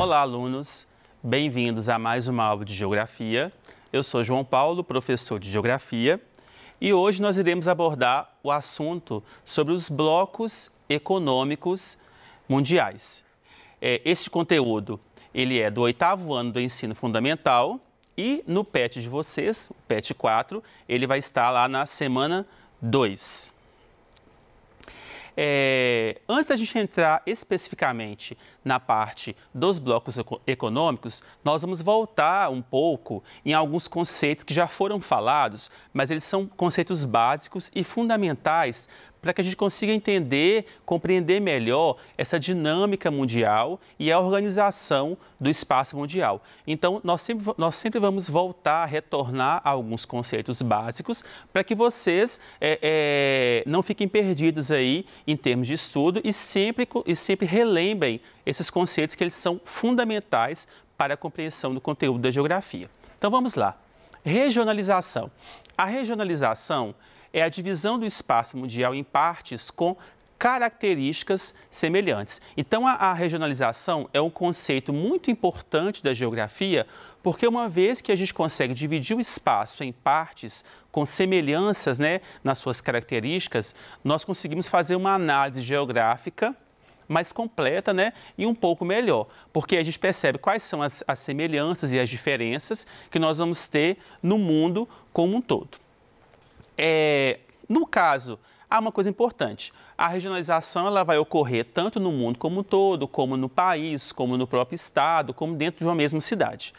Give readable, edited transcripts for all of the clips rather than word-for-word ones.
Olá, alunos! Bem-vindos a mais uma aula de Geografia. Eu sou João Paulo, professor de Geografia, e hoje nós iremos abordar o assunto sobre os blocos econômicos mundiais. Este conteúdo ele é do 8º ano do ensino fundamental e no PET de vocês, o PET 4, ele vai estar lá na semana 2. Antes da gente entrar especificamente na parte dos blocos econômicos, nós vamos voltar um pouco em alguns conceitos que já foram falados, mas eles são conceitos básicos e fundamentais para que a gente consiga entender, compreender melhor essa dinâmica mundial e a organização do espaço mundial. Então, nós sempre vamos voltar, retornar a alguns conceitos básicos para que vocês não fiquem perdidos aí em termos de estudo e sempre relembrem esses conceitos que eles são fundamentais para a compreensão do conteúdo da geografia. Então, vamos lá. Regionalização. A regionalização é a divisão do espaço mundial em partes com características semelhantes. Então, a regionalização é um conceito muito importante da geografia, porque uma vez que a gente consegue dividir o espaço em partes com semelhanças, nas suas características, nós conseguimos fazer uma análise geográfica mais completa, e um pouco melhor, porque a gente percebe quais são as semelhanças e as diferenças que nós vamos ter no mundo como um todo. No caso, há uma coisa importante, a regionalização ela vai ocorrer tanto no mundo como um todo, como no país, como no próprio estado, como dentro de uma mesma cidade.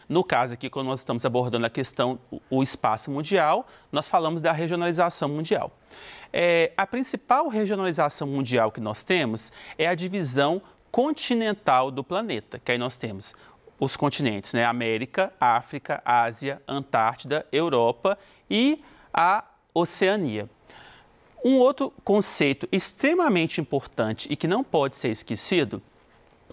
No caso aqui, quando nós estamos abordando a questão, o espaço mundial, nós falamos da regionalização mundial. A principal regionalização mundial que nós temos é a divisão continental do planeta, que aí nós temos os continentes, América, África, Ásia, Antártida, Europa e a Oceania. Um outro conceito extremamente importante e que não pode ser esquecido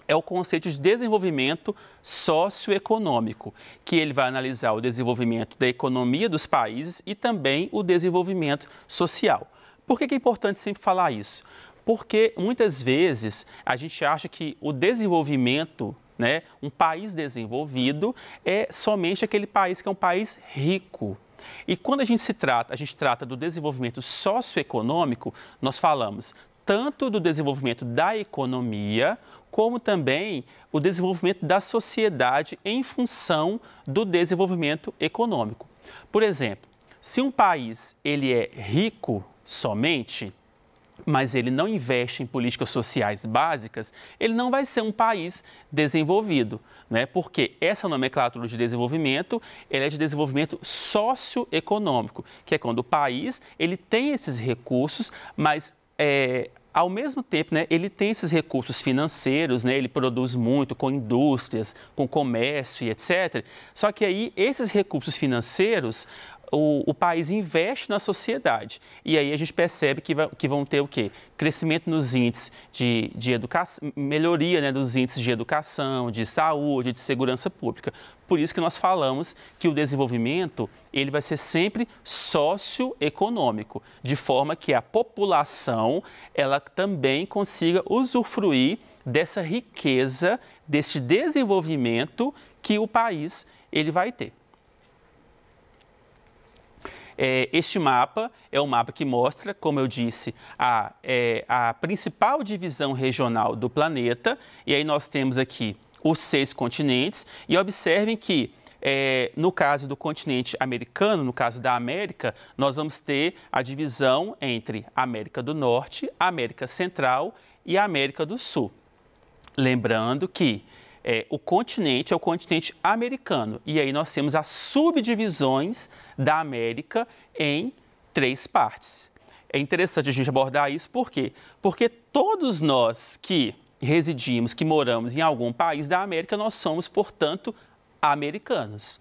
é o conceito de desenvolvimento socioeconômico, que ele vai analisar o desenvolvimento da economia dos países e também o desenvolvimento social. Por que é importante sempre falar isso? Porque muitas vezes a gente acha que o desenvolvimento, um país desenvolvido é somente aquele país que é um país rico. E quando a gente trata do desenvolvimento socioeconômico, nós falamos tanto do desenvolvimento da economia, como também o desenvolvimento da sociedade em função do desenvolvimento econômico. Por exemplo, se um país ele é rico somente, mas ele não investe em políticas sociais básicas, ele não vai ser um país desenvolvido, porque essa nomenclatura de desenvolvimento ela é de desenvolvimento socioeconômico, que é quando o país ele tem esses recursos, mas ao mesmo tempo, ele tem esses recursos financeiros, ele produz muito com indústrias, com comércio e etc. Só que aí esses recursos financeiros o país investe na sociedade e aí a gente percebe que vão ter o quê? Crescimento nos índices de educação, melhoria dos índices de educação, de saúde, de segurança pública. Por isso que nós falamos que o desenvolvimento ele vai ser sempre socioeconômico, de forma que a população ela também consiga usufruir dessa riqueza, desse desenvolvimento que o país ele vai ter. Este mapa é um mapa que mostra, como eu disse, a principal divisão regional do planeta. E aí nós temos aqui os 6 continentes. E observem que, no caso do continente americano, no caso da América, nós vamos ter a divisão entre América do Norte, América Central e América do Sul. Lembrando que o continente é o continente americano. E aí nós temos as subdivisões da América em 3 partes. É interessante a gente abordar isso, por quê? Porque todos nós que residimos, que moramos em algum país da América, nós somos, portanto, americanos,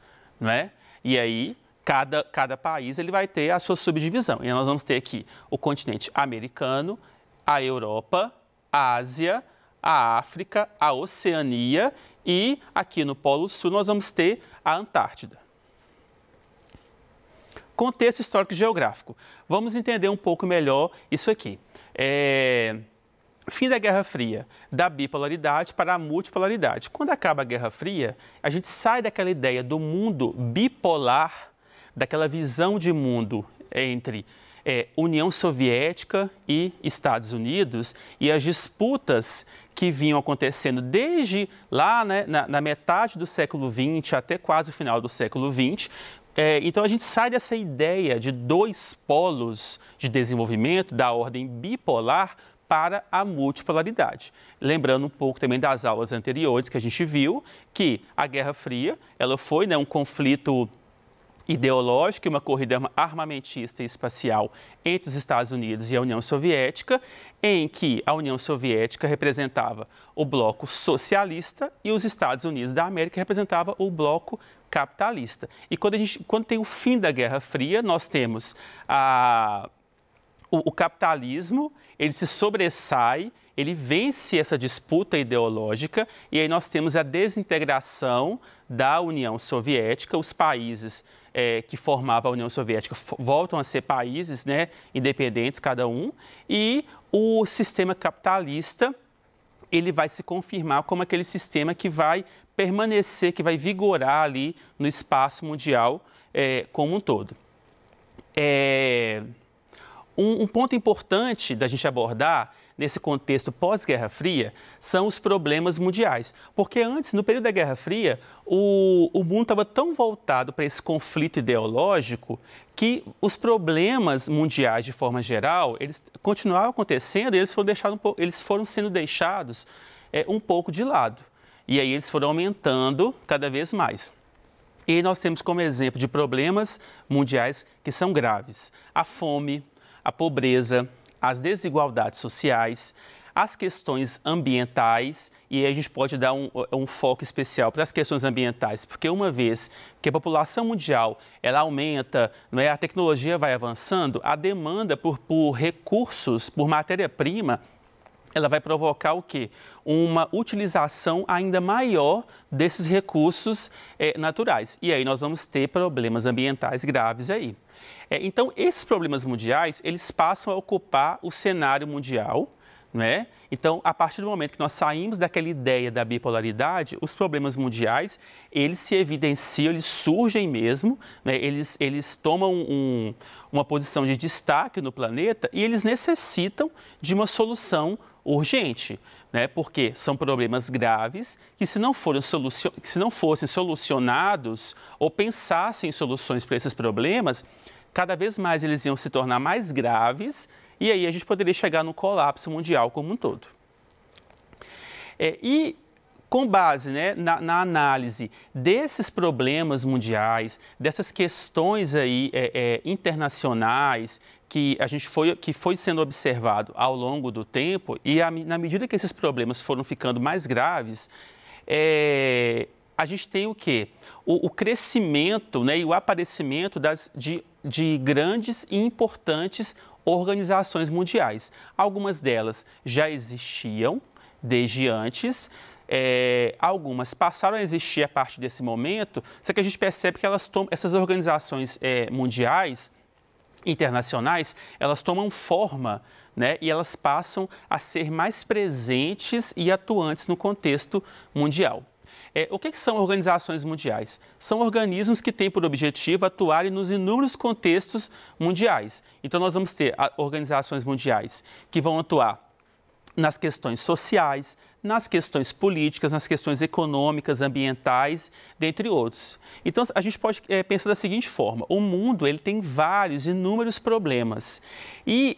E aí, cada país ele vai ter a sua subdivisão. E nós vamos ter aqui o continente americano, a Europa, a Ásia, a África, a Oceania e aqui no Polo Sul nós vamos ter a Antártida. Contexto histórico e geográfico. Vamos entender um pouco melhor isso aqui. Fim da Guerra Fria, da bipolaridade para a multipolaridade. Quando acaba a Guerra Fria, a gente sai daquela ideia do mundo bipolar, daquela visão de mundo entre União Soviética e Estados Unidos e as disputas que vinham acontecendo desde lá, né, na metade do século XX até quase o final do século XX. Então, a gente sai dessa ideia de dois polos de desenvolvimento da ordem bipolar para a multipolaridade. Lembrando um pouco também das aulas anteriores que a gente viu que a Guerra Fria, ela foi, né, um conflito ideológico e uma corrida armamentista e espacial entre os Estados Unidos e a União Soviética, em que a União Soviética representava o bloco socialista e os Estados Unidos da América representava o bloco capitalista. E quando tem o fim da Guerra Fria, nós temos o capitalismo, ele se sobressai, ele vence essa disputa ideológica e aí nós temos a desintegração da União Soviética, os países que formavam a União Soviética voltam a ser países, né, independentes cada um, e o sistema capitalista ele vai se confirmar como aquele sistema que vai permanecer, que vai vigorar ali no espaço mundial como um todo. Um ponto importante da gente abordar nesse contexto pós-Guerra Fria são os problemas mundiais. Porque antes, no período da Guerra Fria, o mundo estava tão voltado para esse conflito ideológico que os problemas mundiais, de forma geral, eles continuavam acontecendo e eles foram sendo deixados um pouco de lado. E aí eles foram aumentando cada vez mais. E aí nós temos como exemplo de problemas mundiais que são graves: a fome, a pobreza, as desigualdades sociais, as questões ambientais, e aí a gente pode dar um foco especial para as questões ambientais, porque uma vez que a população mundial ela aumenta, não é, a tecnologia vai avançando, a demanda por recursos, por matéria-prima, ela vai provocar o quê? Uma utilização ainda maior desses recursos naturais. E aí nós vamos ter problemas ambientais graves aí. Então, esses problemas mundiais, eles passam a ocupar o cenário mundial, não é? Então, a partir do momento que nós saímos daquela ideia da bipolaridade, os problemas mundiais, eles se evidenciam, eles surgem mesmo, né? Eles tomam uma posição de destaque no planeta e eles necessitam de uma solução urgente, né? Porque são problemas graves que se não fossem solucionados ou pensassem em soluções para esses problemas, cada vez mais eles iam se tornar mais graves e aí a gente poderia chegar no colapso mundial como um todo. E com base, né, na análise desses problemas mundiais, dessas questões aí, internacionais que foi sendo observado ao longo do tempo e na medida que esses problemas foram ficando mais graves, a gente tem o quê? O crescimento, né, e o aparecimento de grandes e importantes organizações mundiais. Algumas delas já existiam desde antes, algumas passaram a existir a partir desse momento, só que a gente percebe que essas organizações mundiais, internacionais, elas tomam forma, né, e elas passam a ser mais presentes e atuantes no contexto mundial. O que são organizações mundiais? São organismos que têm por objetivo atuarem nos inúmeros contextos mundiais. Então, nós vamos ter organizações mundiais que vão atuar nas questões sociais, nas questões políticas, nas questões econômicas, ambientais, dentre outros. Então, a gente pode pensar da seguinte forma: o mundo ele tem inúmeros problemas. E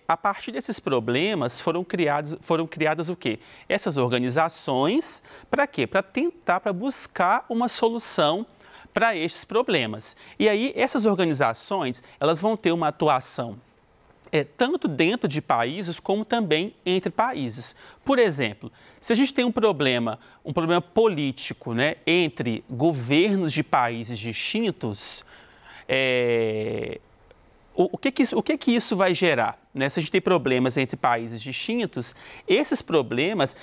a partir desses problemas foram criadas o quê? Essas organizações, para quê? Para buscar uma solução para estes problemas. E aí, essas organizações, elas vão ter uma atuação tanto dentro de países como também entre países. Por exemplo, se a gente tem um problema político, né, entre governos de países distintos, o que isso vai gerar? Né? Se a gente tem problemas entre países distintos, esses problemas,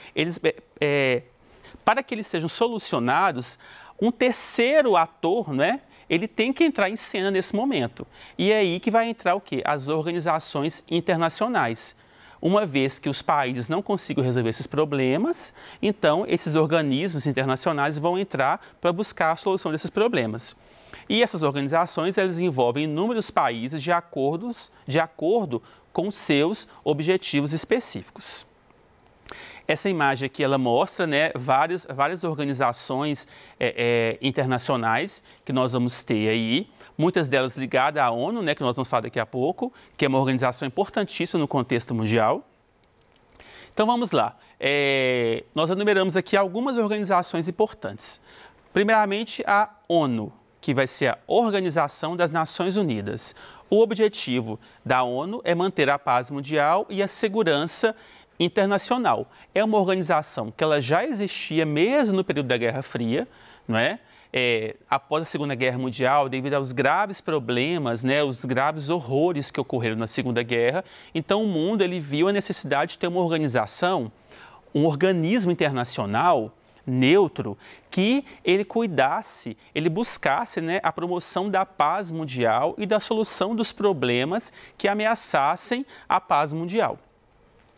para que eles sejam solucionados, um terceiro ator, né, ele tem que entrar em cena nesse momento. E é aí que vai entrar o quê? As organizações internacionais. Uma vez que os países não consigam resolver esses problemas, então esses organismos internacionais vão entrar para buscar a solução desses problemas. E essas organizações, elas envolvem inúmeros países de acordo com seus objetivos específicos. Essa imagem aqui, ela mostra, né, várias organizações internacionais que nós vamos ter aí, muitas delas ligadas à ONU, né, que nós vamos falar daqui a pouco, que é uma organização importantíssima no contexto mundial. Então, vamos lá. Nós enumeramos aqui algumas organizações importantes. Primeiramente, a ONU, que vai ser a Organização das Nações Unidas. O objetivo da ONU é manter a paz mundial e a segurança internacional. É uma organização que ela já existia mesmo no período da Guerra Fria, não é? Após a Segunda Guerra Mundial, devido aos graves problemas, né, os graves horrores que ocorreram na Segunda Guerra, então o mundo ele viu a necessidade de ter uma organização, um organismo internacional neutro, que ele cuidasse, ele buscasse, né, a promoção da paz mundial e da solução dos problemas que ameaçassem a paz mundial.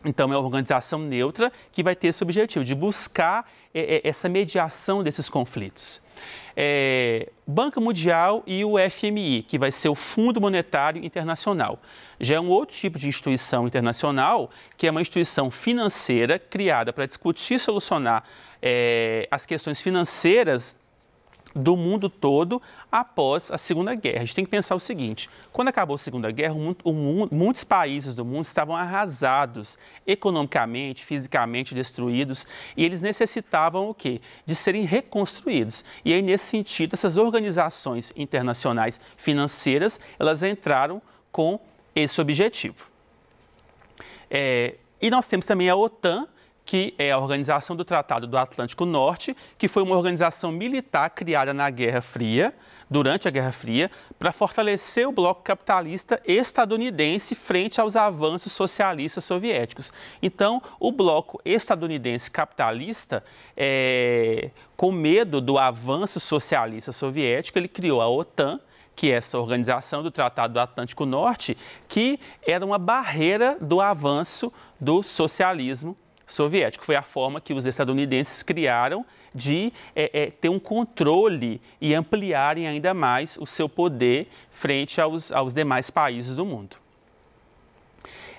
Então, é uma organização neutra que vai ter esse objetivo de buscar essa mediação desses conflitos. Banco Mundial e o FMI, que vai ser o Fundo Monetário Internacional. Já é um outro tipo de instituição internacional, que é uma instituição financeira criada para discutir e solucionar as questões financeiras do mundo todo após a Segunda Guerra. A gente tem que pensar o seguinte: quando acabou a Segunda Guerra, muitos países do mundo estavam arrasados, economicamente, fisicamente destruídos, e eles necessitavam o quê? De serem reconstruídos. E aí, nesse sentido, essas organizações internacionais financeiras, elas entraram com esse objetivo. E nós temos também a OTAN, que é a Organização do Tratado do Atlântico Norte, que foi uma organização militar criada na Guerra Fria, durante a Guerra Fria, para fortalecer o bloco capitalista estadunidense frente aos avanços socialistas soviéticos. Então, o bloco estadunidense capitalista, com medo do avanço socialista soviético, ele criou a OTAN, que é essa organização do Tratado do Atlântico Norte, que era uma barreira do avanço do socialismo soviético. Foi a forma que os estadunidenses criaram de ter um controle e ampliarem ainda mais o seu poder frente aos demais países do mundo.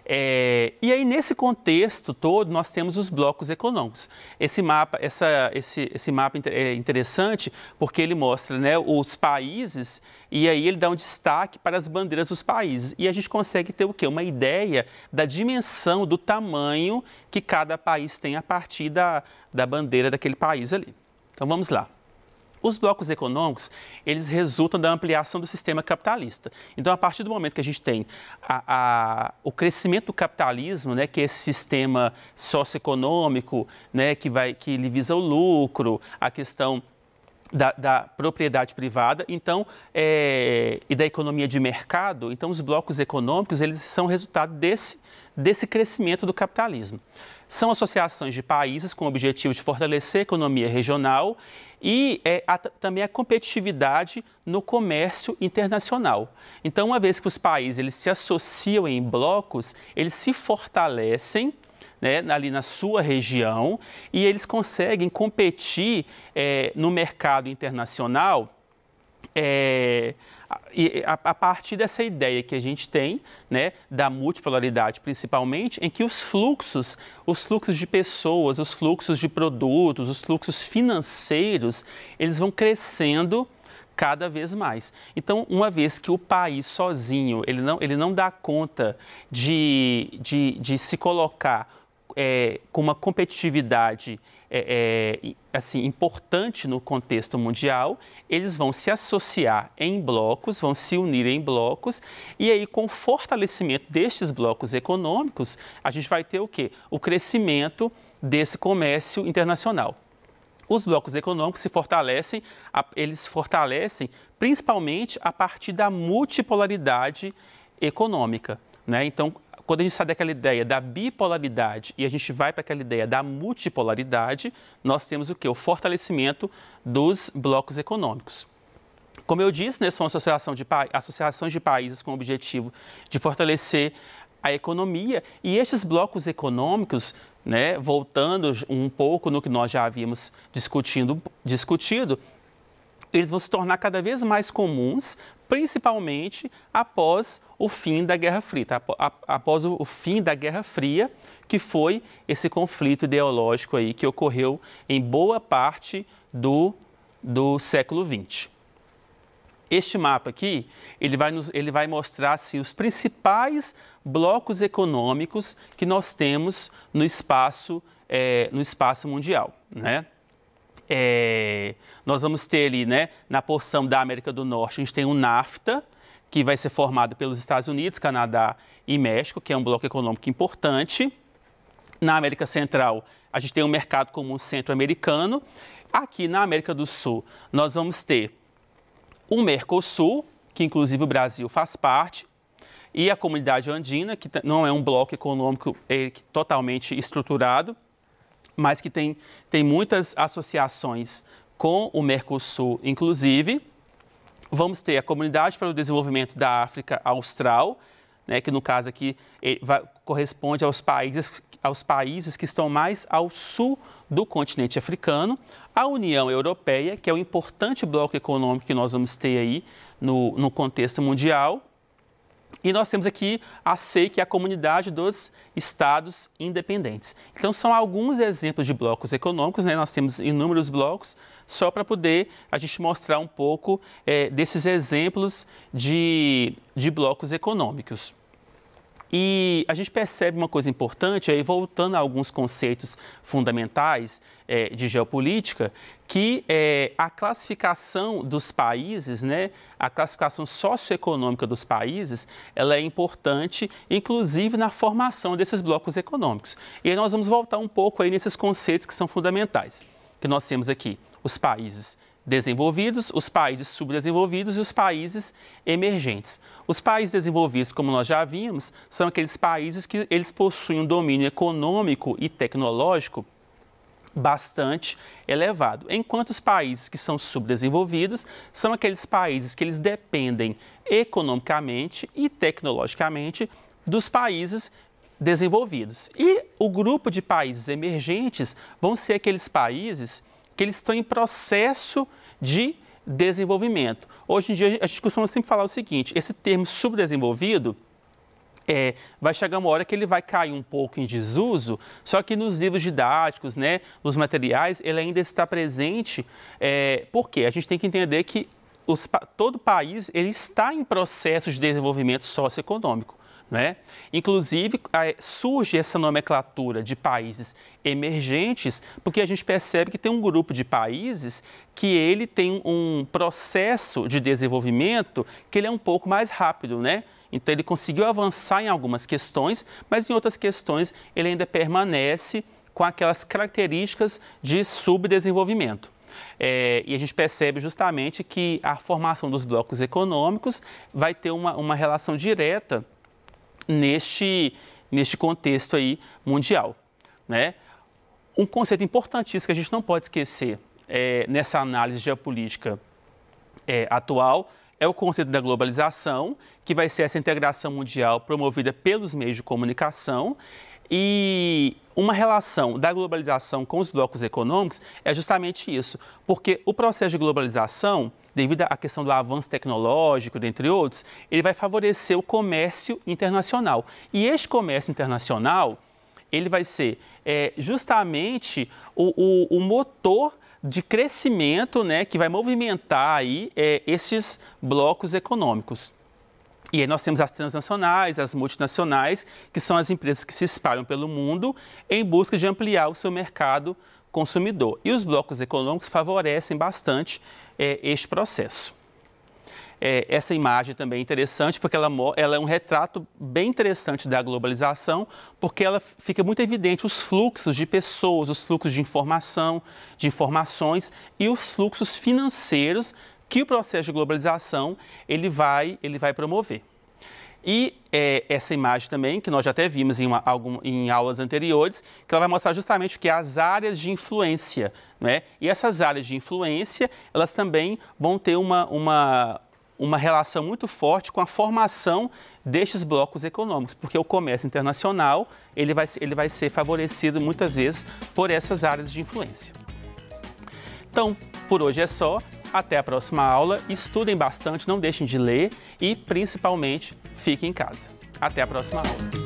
E aí, nesse contexto todo, nós temos os blocos econômicos. Esse mapa é interessante porque ele mostra, né, os países, e aí ele dá um destaque para as bandeiras dos países. E a gente consegue ter o quê? Uma ideia da dimensão, do tamanho que cada país tem a partir da bandeira daquele país ali. Então, vamos lá. Os blocos econômicos, eles resultam da ampliação do sistema capitalista. Então, a partir do momento que a gente tem o crescimento do capitalismo, né, que é esse sistema socioeconômico, né, que ele visa o lucro, a questão da propriedade privada, então, e da economia de mercado, então os blocos econômicos, eles são resultado desse crescimento do capitalismo. São associações de países com o objetivo de fortalecer a economia regional e também a competitividade no comércio internacional. Então, uma vez que os países eles se associam em blocos, eles se fortalecem, né, ali na sua região, e eles conseguem competir no mercado internacional a partir dessa ideia que a gente tem, né, da multipolaridade principalmente, em que os fluxos de pessoas, os fluxos de produtos, os fluxos financeiros, eles vão crescendo cada vez mais. Então, uma vez que o país sozinho, ele não dá conta de se colocar com uma competitividade assim, importante no contexto mundial, eles vão se associar em blocos, vão se unir em blocos, e aí com o fortalecimento destes blocos econômicos, a gente vai ter o quê? O crescimento desse comércio internacional. Os blocos econômicos eles se fortalecem principalmente a partir da multipolaridade econômica, né? Então, quando a gente sai daquela ideia da bipolaridade e a gente vai para aquela ideia da multipolaridade, nós temos o quê? O fortalecimento dos blocos econômicos. Como eu disse, né, são associações de países com o objetivo de fortalecer a economia. E estes blocos econômicos, né, voltando um pouco no que nós já havíamos discutido, eles vão se tornar cada vez mais comuns, principalmente após o fim da Guerra Fria, após o fim da Guerra Fria, que foi esse conflito ideológico aí que ocorreu em boa parte do século XX. Este mapa aqui, ele vai mostrar assim, os principais blocos econômicos que nós temos no espaço mundial, né? Nós vamos ter ali, né, na porção da América do Norte, a gente tem o NAFTA, que vai ser formado pelos Estados Unidos, Canadá e México, que é um bloco econômico importante. Na América Central, a gente tem o Mercado Comum Centro-Americano. Aqui na América do Sul, nós vamos ter o Mercosul, que inclusive o Brasil faz parte, e a Comunidade Andina, que não é um bloco econômico totalmente estruturado, mas que tem muitas associações com o Mercosul, inclusive. Vamos ter a Comunidade para o Desenvolvimento da África Austral, né, que no caso aqui corresponde aos países que estão mais ao sul do continente africano. A União Europeia, que é um importante bloco econômico que nós vamos ter aí no contexto mundial. E nós temos aqui a SEI, que é a Comunidade dos Estados Independentes. Então, são alguns exemplos de blocos econômicos, né? Nós temos inúmeros blocos, só para poder a gente mostrar um pouco desses exemplos de blocos econômicos. E a gente percebe uma coisa importante, aí voltando a alguns conceitos fundamentais de geopolítica, que a classificação dos países, né, a classificação socioeconômica dos países, ela é importante, inclusive na formação desses blocos econômicos. E aí nós vamos voltar um pouco aí nesses conceitos que são fundamentais, que nós temos aqui os países desenvolvidos, os países subdesenvolvidos e os países emergentes. Os países desenvolvidos, como nós já vimos, são aqueles países que eles possuem um domínio econômico e tecnológico bastante elevado, enquanto os países que são subdesenvolvidos são aqueles países que eles dependem economicamente e tecnologicamente dos países desenvolvidos. E o grupo de países emergentes vão ser aqueles países que eles estão em processo de desenvolvimento. Hoje em dia, a gente costuma sempre falar o seguinte, esse termo subdesenvolvido vai chegar uma hora que ele vai cair um pouco em desuso, só que nos livros didáticos, né, nos materiais, ele ainda está presente, porque a gente tem que entender que todo país ele está em processo de desenvolvimento socioeconômico. Né? Inclusive, surge essa nomenclatura de países emergentes, porque a gente percebe que tem um grupo de países que ele tem um processo de desenvolvimento que ele é um pouco mais rápido, né? Então, ele conseguiu avançar em algumas questões, mas em outras questões ele ainda permanece com aquelas características de subdesenvolvimento. E a gente percebe justamente que a formação dos blocos econômicos vai ter uma relação direta neste contexto aí mundial, né? Um conceito importantíssimo que a gente não pode esquecer nessa análise geopolítica atual é o conceito da globalização, que vai ser essa integração mundial promovida pelos meios de comunicação. E uma relação da globalização com os blocos econômicos é justamente isso, porque o processo de globalização, devido à questão do avanço tecnológico, dentre outros, ele vai favorecer o comércio internacional. E este comércio internacional, ele vai ser justamente o motor de crescimento, né, que vai movimentar aí esses blocos econômicos. E aí nós temos as transnacionais, as multinacionais, que são as empresas que se espalham pelo mundo em busca de ampliar o seu mercado consumidor. E os blocos econômicos favorecem bastante este processo. Essa imagem também é interessante porque ela é um retrato bem interessante da globalização, porque ela fica muito evidente os fluxos de pessoas, os fluxos de informação, de informações e os fluxos financeiros que o processo de globalização ele vai promover. E essa imagem também, que nós já até vimos em aulas anteriores, que ela vai mostrar justamente o que é as áreas de influência, né? E essas áreas de influência, elas também vão ter uma uma relação muito forte com a formação destes blocos econômicos, porque o comércio internacional ele vai ser favorecido muitas vezes por essas áreas de influência. Então, por hoje é só. Até a próxima aula. Estudem bastante, não deixem de ler e, principalmente, fiquem em casa. Até a próxima aula.